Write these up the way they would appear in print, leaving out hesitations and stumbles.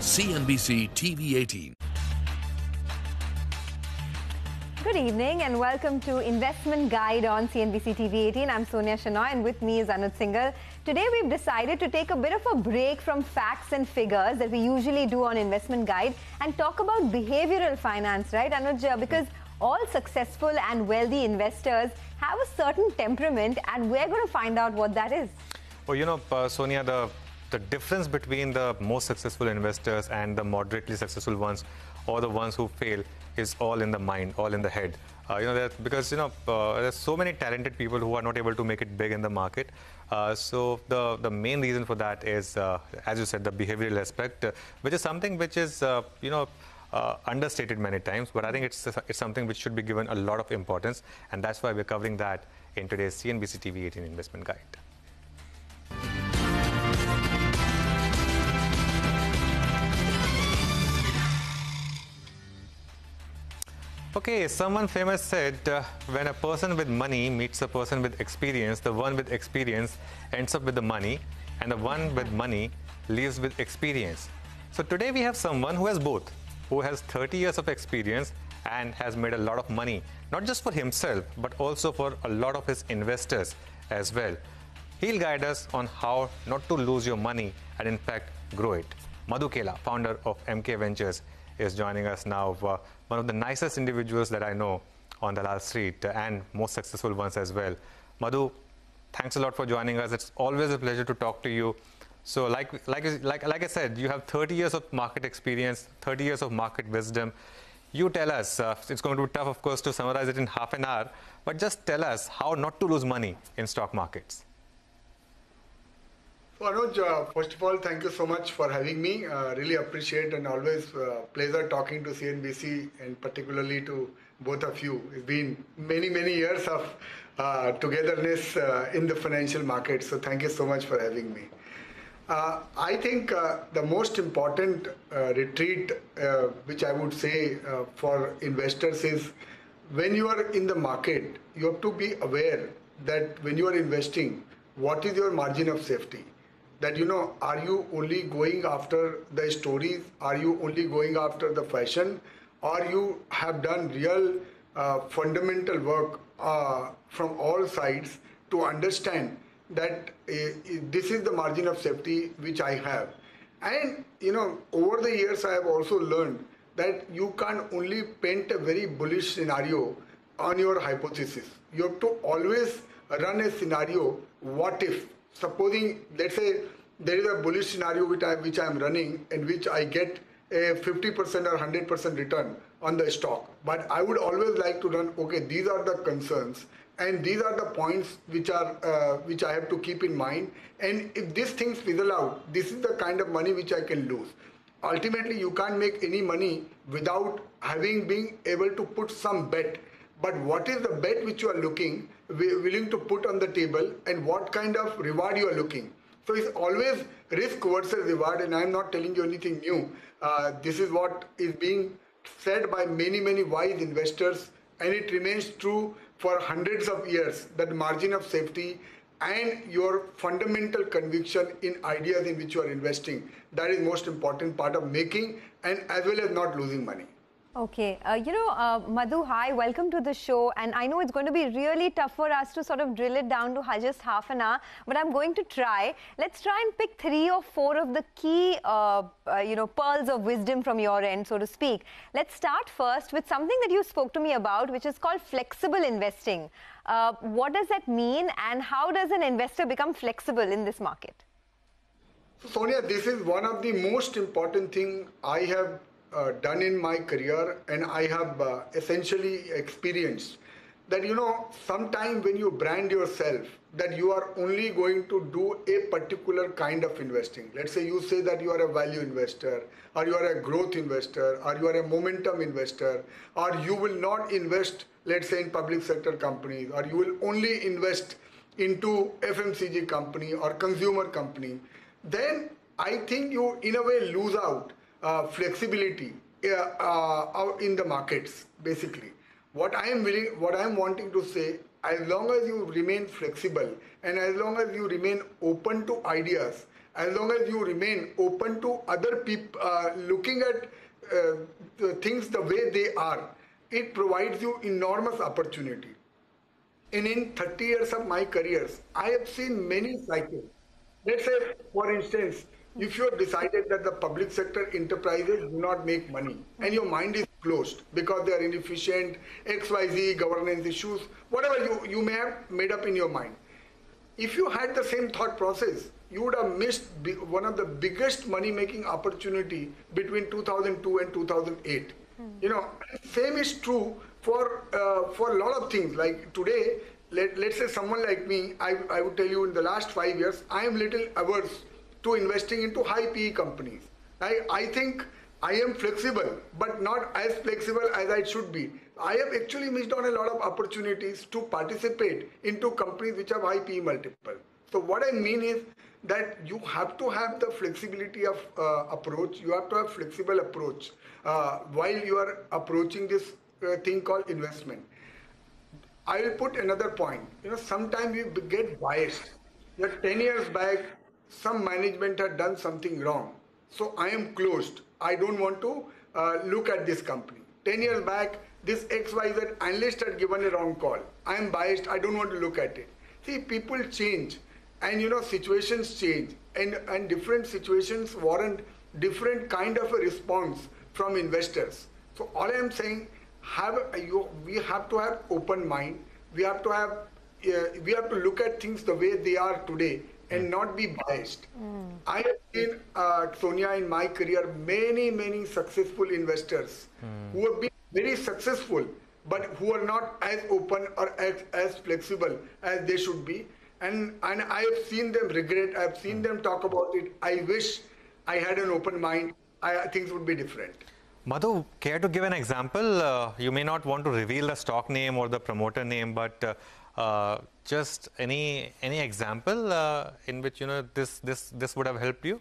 CNBC TV 18. Good evening and welcome to Investment Guide on CNBC TV 18. I'm Sonia Shenoy and with me is Anuj Singhal. Today we've decided to take a bit of a break from facts and figures that we usually do on Investment Guide and talk about behavioral finance, right, Anuj? Because all successful and wealthy investors have a certain temperament and we're going to find out what that is. Well, Sonia, the difference between the most successful investors and the moderately successful ones or the ones who fail is all in the mind, all in the head. Because there's so many talented people who are not able to make it big in the market. So the main reason for that is, as you said, the behavioral aspect, which is something which is, understated many times. But I think it's something which should be given a lot of importance. And that's why we're covering that in today's CNBC TV 18 Investment Guide. Okay, someone famous said, when a person with money meets a person with experience, the one with experience ends up with the money, and the one with money leaves with experience. So today we have someone who has both, who has 30 years of experience and has made a lot of money, not just for himself, but also for a lot of his investors as well. He'll guide us on how not to lose your money and in fact grow it. Madhu Kela, founder of MK Ventures, is joining us now. One of the nicest individuals that I know on Dalal Street and most successful ones as well. Madhu, thanks a lot for joining us. It's always a pleasure to talk to you. So like I said, you have 30 years of market experience, 30 years of market wisdom. You tell us, it's going to be tough, of course, to summarize it in half an hour, but just tell us how not to lose money in stock markets. So Anuj, first of all, thank you so much for having me. Really appreciate and always pleasure talking to CNBC and particularly to both of you. It's been many years of togetherness in the financial market. So thank you so much for having me. I think the most important retreat, which I would say for investors is when you are in the market, you have to be aware that when you are investing, what is your margin of safety? That, are you only going after the stories? Are you only going after the fashion? Or you have done real fundamental work from all sides to understand that this is the margin of safety which I have. And, over the years I have also learned that you can't only paint a very bullish scenario on your hypothesis. You have to always run a scenario, what if? Supposing, let's say, there is a bullish scenario which I am running in which I get a 50% or 100% return on the stock. But I would always like to run, okay, these are the concerns and these are the points which I have to keep in mind. And if these things fizzle out, this is the kind of money which I can lose. Ultimately, you can't make any money without being able to put some bet. But what is the bet which you are willing to put on the table, and what kind of reward you are looking? So it's always risk versus reward, and I'm not telling you anything new. This is what is being said by many wise investors, and it remains true for hundreds of years, that margin of safety and your fundamental conviction in ideas in which you are investing, that is most important part of making and as well as not losing money. Okay, Madhu, hi, welcome to the show. And I know it's going to be really tough for us to sort of drill it down to just half an hour, but I'm going to try. Let's try and pick 3 or 4 of the key, pearls of wisdom from your end, so to speak. Let's start first with something that you spoke to me about, which is called flexible investing. What does that mean, and how does an investor become flexible in this market? So, Sonia, this is one of the most important thing I have done in my career, and I have essentially experienced that, sometime when you brand yourself that you are only going to do a particular kind of investing. Let's say you say that you are a value investor, or you are a growth investor, or you are a momentum investor, or you will not invest, let's say, in public sector companies, or you will only invest into FMCG company or consumer company. Then I think you in a way lose out flexibility in the markets. Basically, what I am wanting to say, as long as you remain flexible and as long as you remain open to ideas, as long as you remain open to other people, looking at the things the way they are, it provides you enormous opportunity. And in 30 years of my careers, I have seen many cycles. Let's say, for instance, if you have decided that the public sector enterprises do not make money and your mind is closed because they are inefficient, XYZ, governance issues, whatever you may have made up in your mind. If you had the same thought process, you would have missed one of the biggest money-making opportunity between 2002 and 2008. You know, same is true for a lot of things. Like today, let's say someone like me, I would tell you in the last 5 years, I am little averse to investing into high PE companies. I think I am flexible, but not as flexible as I should be. I have actually missed on a lot of opportunities to participate into companies which have high PE multiple. So what I mean is that you have to have the flexibility of approach. You have to have flexible approach while you are approaching this thing called investment. I will put another point. You know, sometimes you get biased. That 10 years back, some management had done something wrong. So I am closed. I don't want to look at this company. 10 years back, this XYZ analyst had given a wrong call. I am biased. I don't want to look at it. See, people change. And you know, situations change. And different situations warrant different kind of a response from investors. So all I am saying, we have to have open mind. We have to look at things the way they are today and not be biased. I have seen, Sonia, in my career, many successful investors who have been very successful, but who are not as open or as flexible as they should be. And I have seen them regret. I have seen them talk about it. I wish I had an open mind. Things would be different. Madhu, care to give an example? You may not want to reveal the stock name or the promoter name, but just any example in which, you know, this would have helped you?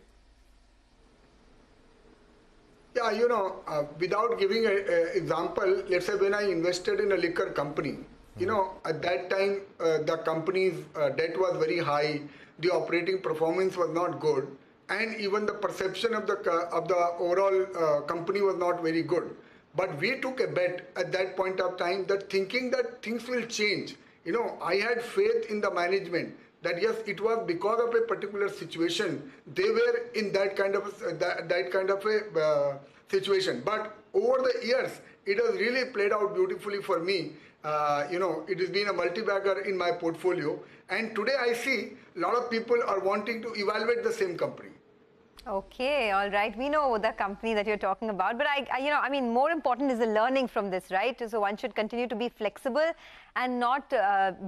Yeah, you know, without giving an example, let's say when I invested in a liquor company, you know, at that time the company's debt was very high, the operating performance was not good, and even the perception of the overall company was not very good. But we took a bet at that point of time, that thinking that things will change. You know, I had faith in the management that yes, it was because of a particular situation they were in that kind of a situation. But over the years, it has really played out beautifully for me. You know, it has been a multi-bagger in my portfolio, and today I see a lot of people are wanting to evaluate the same company. Okay, all right. We know the company that you're talking about, but I mean, more important is the learning from this, right? So one should continue to be flexible and not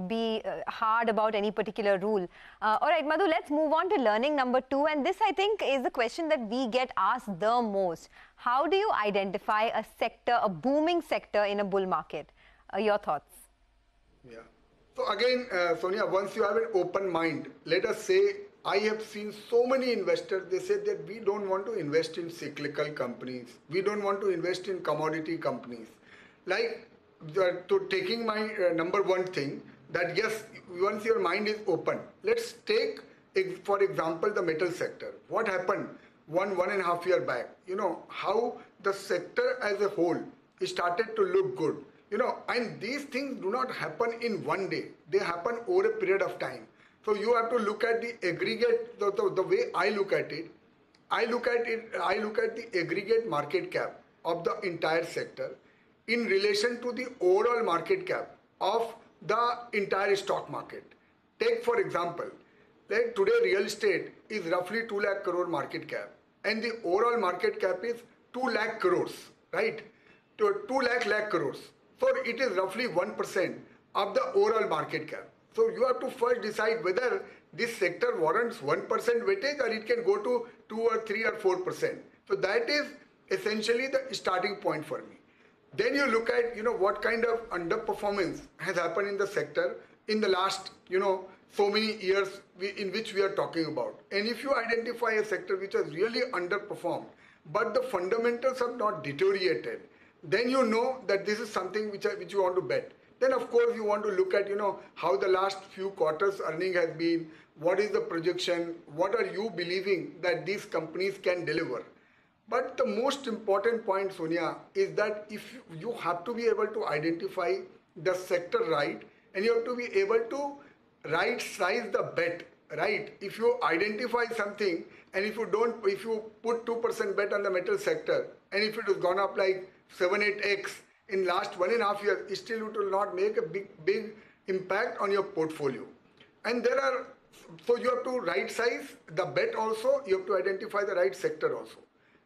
be hard about any particular rule. All right, Madhu, let's move on to learning number 2. And this, I think, is the question that we get asked the most. How do you identify a sector, a booming sector in a bull market? Your thoughts? Yeah. So again, Sonia, once you have an open mind, let us say, I have seen so many investors, they say that we don't want to invest in cyclical companies. We don't want to invest in commodity companies. Like, to taking my number one thing, that yes, once your mind is open, let's take, for example, the metal sector. What happened 1.5 years back? You know, how the sector as a whole started to look good. You know, and these things do not happen in one day. They happen over a period of time. So you have to look at the aggregate, the way I look at it. I look at the aggregate market cap of the entire sector in relation to the overall market cap of the entire stock market. Take for example, like today real estate is roughly 2 lakh crore market cap, and the overall market cap is 2 lakh crores, right? 2 lakh crores. So it is roughly 1% of the overall market cap. So you have to first decide whether this sector warrants 1% weightage or it can go to 2 or 3 or 4%. So that is essentially the starting point for me. Then you look at, you know, what kind of underperformance has happened in the sector in the last, you know, so many years in which we are talking about. And if you identify a sector which has really underperformed, but the fundamentals have not deteriorated, then you know that this is something which you want to bet. Then of course you want to look at, you know, how the last few quarters earning has been, what is the projection, what are you believing that these companies can deliver. But the most important point, Sonia, is that if you have to be able to identify the sector right, and you have to be able to right size the bet, right? If you identify something, and if you put 2% bet on the metal sector, and if it has gone up like 7-8x in last 1.5 years, still it will not make a big impact on your portfolio. And so you have to right size the bet also, you have to identify the right sector also.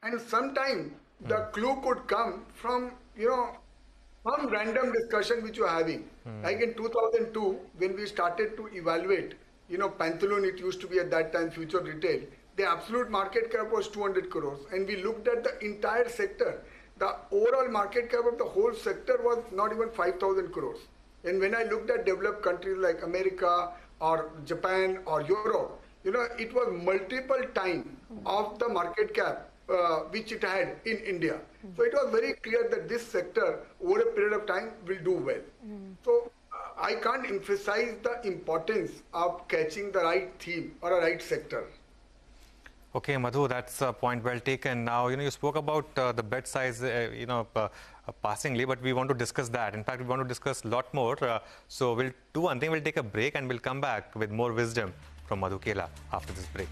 And sometimes the clue could come from, some random discussion which you are having. Like in 2002, when we started to evaluate, Pantaloon, it used to be at that time Future Retail, the absolute market cap was 200 crores. And we looked at the entire sector. The overall market cap of the whole sector was not even 5,000 crores. And when I looked at developed countries like America or Japan or Europe, it was multiple times of the market cap which it had in India. So it was very clear that this sector over a period of time will do well. So I can't emphasize the importance of catching the right theme or a right sector. Okay, Madhu, that's a point well taken. Now, you spoke about the bet size, passingly, but we want to discuss that. In fact, we want to discuss a lot more. So we'll do one thing, we'll take a break and we'll come back with more wisdom from Madhu Kela after this break.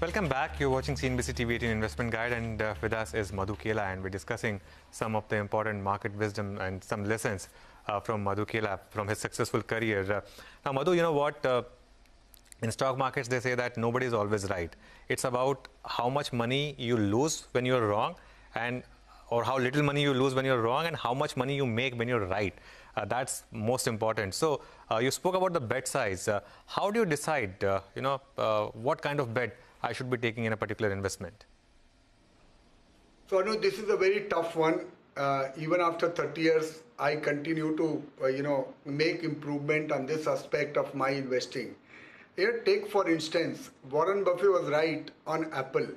Welcome back. You're watching CNBC TV 18 Investment Guide, and with us is Madhu Kela, and we're discussing some of the important market wisdom and some lessons from Madhu Kela from his successful career. Now, Madhu, you know what? In stock markets, they say that nobody is always right. It's about how much money you lose when you're wrong, or how little money you lose when you're wrong, and how much money you make when you're right. That's most important. So you spoke about the bet size. How do you decide, what kind of bet I should be taking in a particular investment? So Anuj, this is a very tough one. Even after 30 years, I continue to, make improvement on this aspect of my investing. Take for instance, Warren Buffett was right on Apple,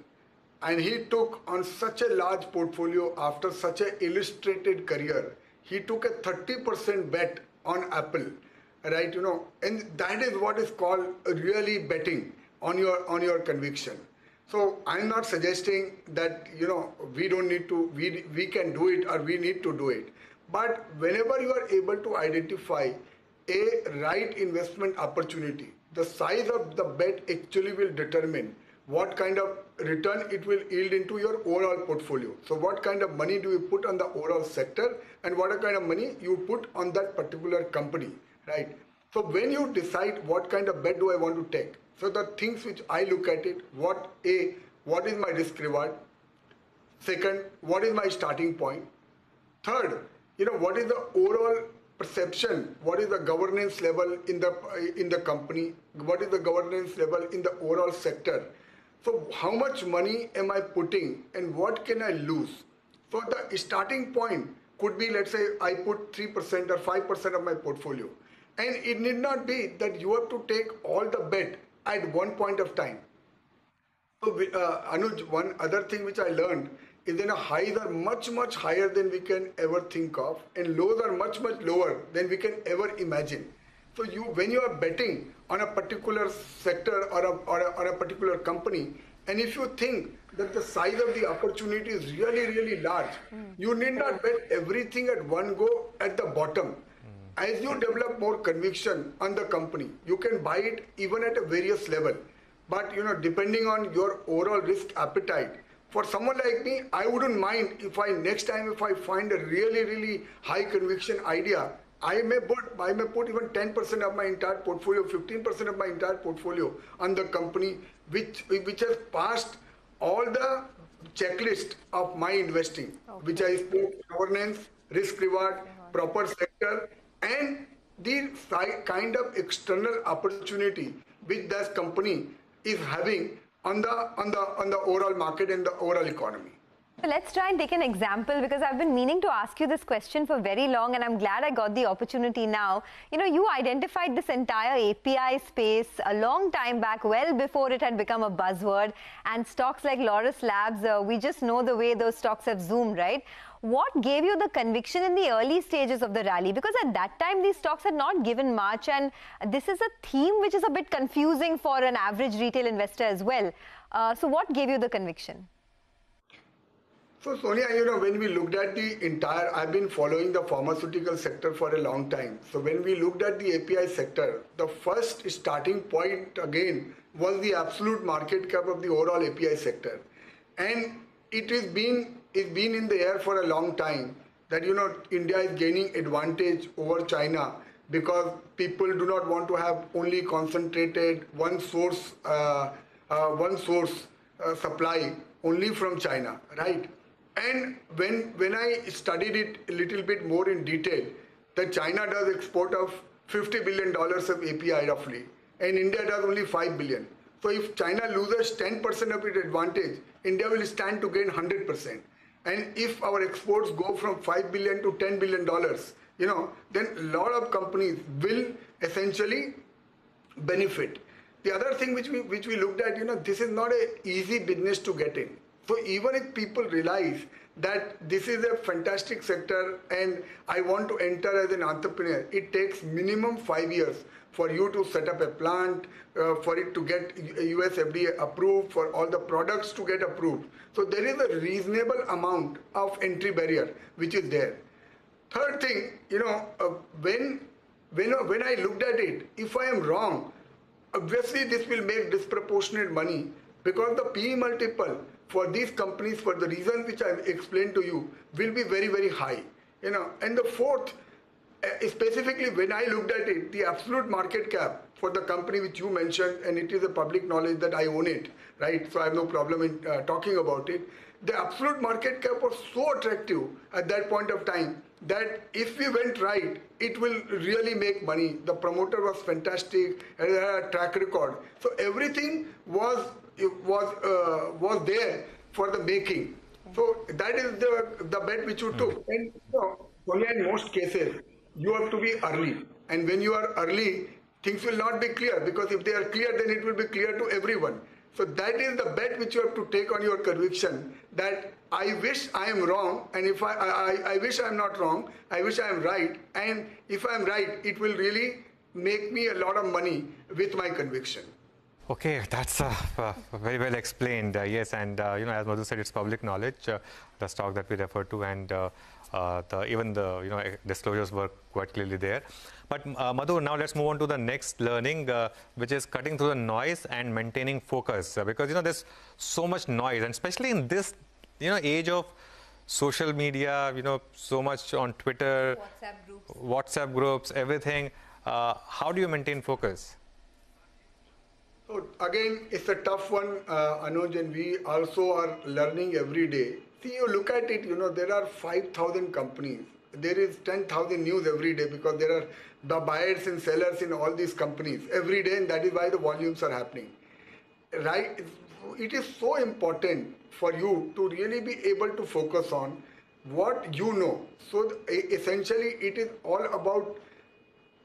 and he took on such a large portfolio after such an illustrated career. He took a 30% bet on Apple, right? And that is what is called really betting on your conviction. So I'm not suggesting that we don't need to, we can do it or we need to do it. But whenever you are able to identify a right investment opportunity, the size of the bet actually will determine what kind of return it will yield into your overall portfolio. So what kind of money do you put on the overall sector, and what kind of money you put on that particular company, right? So when you decide what kind of bet do I want to take, so the things which I look at it, what is my risk reward? Second, what is my starting point? Third, what is the overall perception? What is the governance level in the company? What is the governance level in the overall sector? So how much money am I putting, and what can I lose? So the starting point could be, let's say I put 3% or 5% of my portfolio. And it need not be that you have to take all the bet at one point of time. So Anuj, one other thing which I learned is that highs are much, much higher than we can ever think of, and lows are much, much lower than we can ever imagine. So when you are betting on a particular sector or a particular company, and if you think that the size of the opportunity is really, really large, you need not bet everything at one go at the bottom. As you develop more conviction on the company, you can buy it even at a various level. But depending on your overall risk appetite, for someone like me, I wouldn't mind if next time if I find a really, really high conviction idea, I may put even 10% of my entire portfolio, 15% of my entire portfolio on the company which has passed all the checklist of my investing, which I spoke: governance, risk reward, proper sector, and the kind of external opportunity which this company is having on the overall market and the overall economy. So let's try and take an example, because I've been meaning to ask you this question for very long and I'm glad I got the opportunity now. You know, you identified this entire API space a long time back, well before it had become a buzzword, and stocks like Laurus Labs, we just know the way those stocks have zoomed, right? What gave you the conviction in the early stages of the rally? Because at that time, these stocks had not given much, and this is a theme which is a bit confusing for an average retail investor as well. So what gave you the conviction? So Sonia, you know, when we looked at the entire, I've been following the pharmaceutical sector for a long time. So when we looked at the API sector, the first starting point again was the absolute market cap of the overall API sector. And it has been in the air for a long time that, you know, India is gaining advantage over China because people do not want to have only concentrated one source supply only from China, right? And when I studied it a little bit more in detail, that China does export of $50 billion of API roughly, and India does only $5 billion. So if China loses 10% of its advantage, India will stand to gain 100%. And if our exports go from $5 billion to $10 billion, you know, then a lot of companies will essentially benefit. The other thing which we looked at, you know, this is not an easy business to get in. So even if people realize that this is a fantastic sector and I want to enter as an entrepreneur, it takes minimum 5 years for you to set up a plant, for it to get US FDA approved, for all the products to get approved. So there is a reasonable amount of entry barrier which is there. Third thing, you know, when I looked at it, if I am wrong, obviously this will make disproportionate money because the PE multiple for these companies, for the reasons which I've explained to you, will be very, very high. You know, and the fourth, specifically when I looked at it, the absolute market cap for the company which you mentioned, and it is a public knowledge that I own it, right? So I have no problem in talking about it. The absolute market cap was so attractive at that point of time that if we went right, it will really make money. The promoter was fantastic, had a track record. So everything was there for the making. So that is the bet which you took. And you know, only in most cases, you have to be early. And when you are early, things will not be clear, because if they are clear, then it will be clear to everyone. So that is the bet which you have to take on your conviction, that I wish I am wrong, and if I wish I am not wrong, I wish I am right, and if I am right, it will really make me a lot of money with my conviction. Okay, that's very well explained. Yes, and you know, as Madhu said, it's public knowledge, the stock that we refer to, and even the you know disclosures were quite clearly there. But Madhu, now let's move on to the next learning, which is cutting through the noise and maintaining focus, because you know there's so much noise, and especially in this age of social media, you know, so much on Twitter, WhatsApp groups, everything. How do you maintain focus? So again, it's a tough one, Anuj, and we also are learning every day. See, you look at it, you know, there are 5,000 companies. There is 10,000 news every day because there are the buyers and sellers in all these companies every day, and that is why the volumes are happening. Right? It is so important for you to really be able to focus on what you know. So essentially, it is all about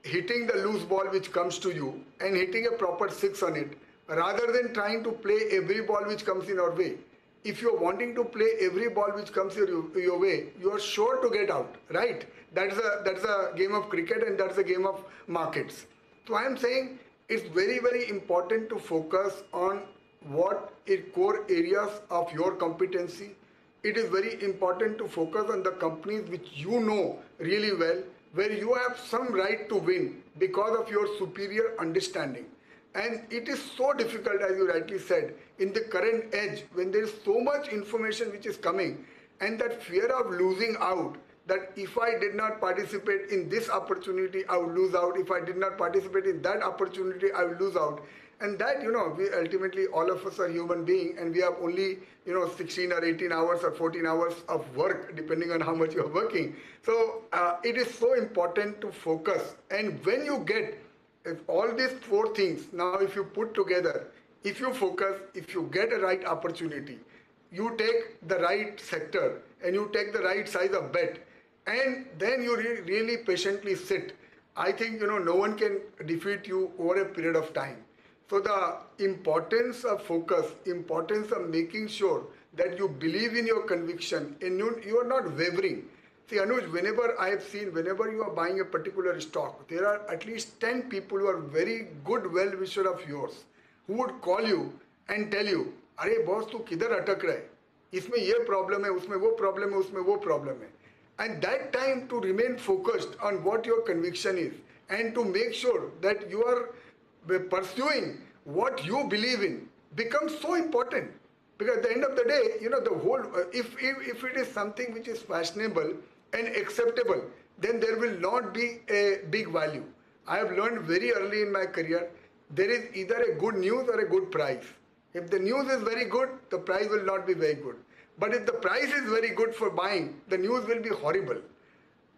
hitting the loose ball which comes to you and hitting a proper six on it, rather than trying to play every ball which comes in our way. If you're wanting to play every ball which comes your way, you are sure to get out, right? That's a game of cricket, and that's a game of markets. So I am saying it's very, very important to focus on what is core areas of your competency. It is very important to focus on the companies which you know really well, where you have some right to win because of your superior understanding. And it is so difficult, as you rightly said, in the current age, when there is so much information which is coming, and that fear of losing out, that if I did not participate in this opportunity, I would lose out. If I did not participate in that opportunity, I would lose out. And that, you know, we ultimately, all of us are human beings, and we have only, 16 or 18 hours or 14 hours of work, depending on how much you are working. So it is so important to focus. And when you get all these four things, now if you put together, if you focus, if you get a right opportunity, you take the right sector and you take the right size of bet, and then you really patiently sit, I think, no one can defeat you over a period of time. So the importance of focus, importance of making sure that you believe in your conviction and you are not wavering. See, Anuj, whenever you are buying a particular stock, there are at least 10 people who are very good well-wisher of yours who would call you and tell you, अरे boss तू किधर अटक रहा है, इसमें ये problem है, उसमें वो प्रॉब्लम है, उसमें वो प्रॉब्लम है. And that time to remain focused on what your conviction is and to make sure that you are pursuing what you believe in becomes so important. Because at the end of the day, the whole, if it is something which is fashionable and acceptable, then there will not be a big value. I have learned very early in my career, there is either a good news or a good price. If the news is very good, the price will not be very good. But if the price is very good for buying, the news will be horrible.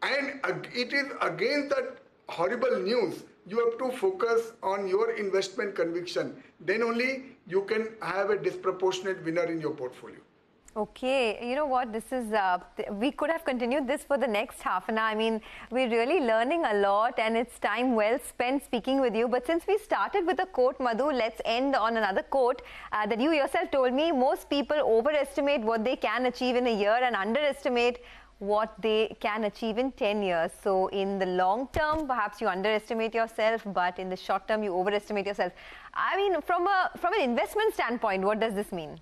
And it is against that horrible news, you have to focus on your investment conviction. Then only you can have a disproportionate winner in your portfolio. Okay, you know what, this is, we could have continued this for the next half an hour. I mean, we're really learning a lot and it's time well spent speaking with you. But since we started with a quote, Madhu, let's end on another quote that you yourself told me. Most people overestimate what they can achieve in a year and underestimate what they can achieve in 10 years. So in the long term, perhaps you underestimate yourself, but in the short term, you overestimate yourself. I mean, from an investment standpoint, what does this mean?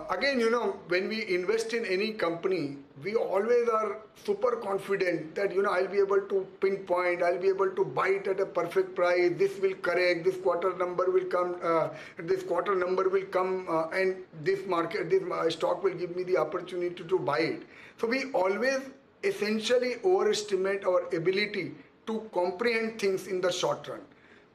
Again, when we invest in any company, we always are super confident that, I'll be able to pinpoint, I'll be able to buy it at a perfect price, this will correct, this quarter number will come, and this stock will give me the opportunity to buy it. So we always essentially overestimate our ability to comprehend things in the short run.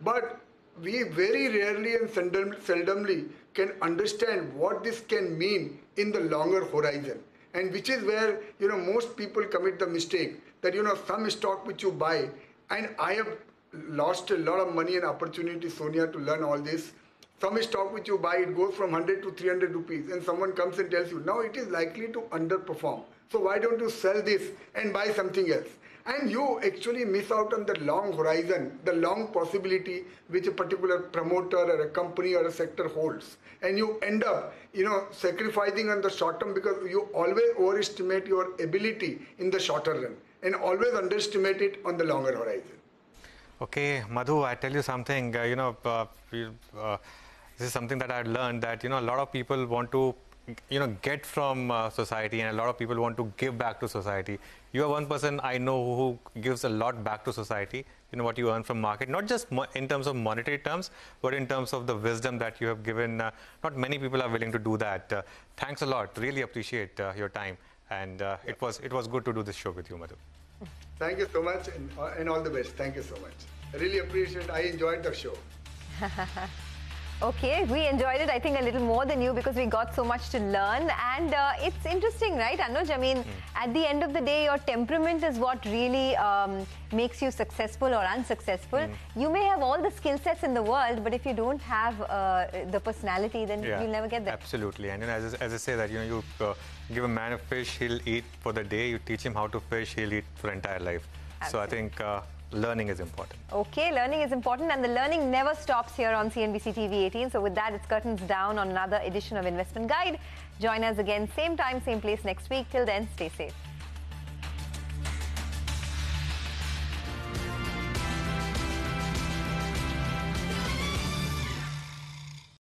But we very rarely and seldomly can understand what this can mean in the longer horizon, and which is where most people commit the mistake that some stock which you buy, and I have lost a lot of money and opportunity, Sonia, to learn all this. Some stock which you buy, it goes from 100 to 300 rupees, and someone comes and tells you now it is likely to underperform, so why don't you sell this and buy something else? And you actually miss out on the long horizon, the long possibility which a particular promoter or a company or a sector holds. And you end up, sacrificing on the short term because you always overestimate your ability in the shorter run and always underestimate it on the longer horizon. Okay, Madhu, I tell you something, this is something that I've learned that, a lot of people want to get from society, and a lot of people want to give back to society. You are one person I know who gives a lot back to society. What you earn from market, not just in terms of monetary terms, but in terms of the wisdom that you have given. Not many people are willing to do that. Thanks a lot. Really appreciate your time. And it was good to do this show with you, Madhu. Thank you so much, and all the best. Thank you so much. I really appreciate it. I enjoyed the show. Okay, we enjoyed it, I think, a little more than you because we got so much to learn. And it's interesting, right, Anuj? I mean, at the end of the day, your temperament is what really makes you successful or unsuccessful. You may have all the skill sets in the world, but if you don't have the personality, then you'll never get there. Absolutely. And as I say that, you give a man a fish, he'll eat for the day. You teach him how to fish, he'll eat for entire life. Absolutely. So I think learning is important. Okay, learning is important, and the learning never stops here on CNBC TV 18. So with that, it's curtains down on another edition of Investment Guide. Join us again, same time, same place next week. Till then, stay safe.